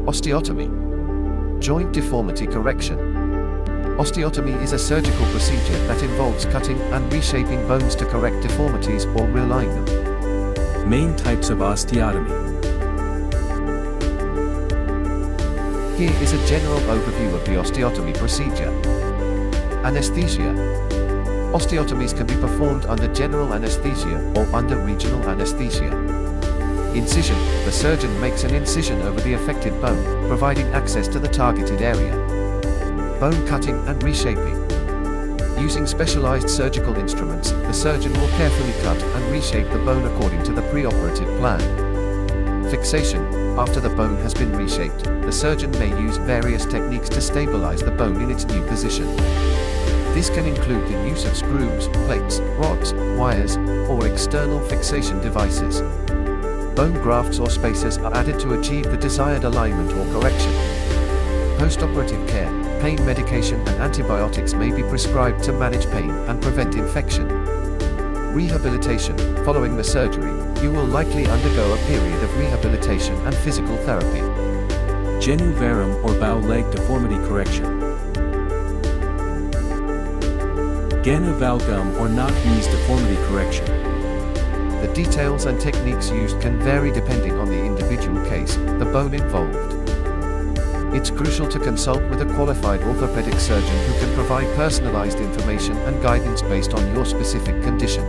Osteotomy. Joint deformity correction. Osteotomy is a surgical procedure that involves cutting and reshaping bones to correct deformities or realign them. Main types of osteotomy. Here is a general overview of the osteotomy procedure. Anesthesia. Osteotomies can be performed under general anesthesia or under regional anesthesia. Incision. The surgeon makes an incision over the affected bone, providing access to the targeted area. Bone cutting and reshaping. Using specialized surgical instruments, the surgeon will carefully cut and reshape the bone according to the preoperative plan. Fixation. After the bone has been reshaped, the surgeon may use various techniques to stabilize the bone in its new position. This can include the use of screws, plates, rods, wires, or external fixation devices. Bone grafts or spacers are added to achieve the desired alignment or correction. Post-operative care. Pain medication and antibiotics may be prescribed to manage pain and prevent infection. Rehabilitation. Following the surgery, you will likely undergo a period of rehabilitation and physical therapy. Genu varum or bow leg deformity correction. Genu valgum or knock knees deformity correction. The details and techniques used can vary depending on the individual case, the bone involved. It's crucial to consult with a qualified orthopedic surgeon who can provide personalized information and guidance based on your specific condition.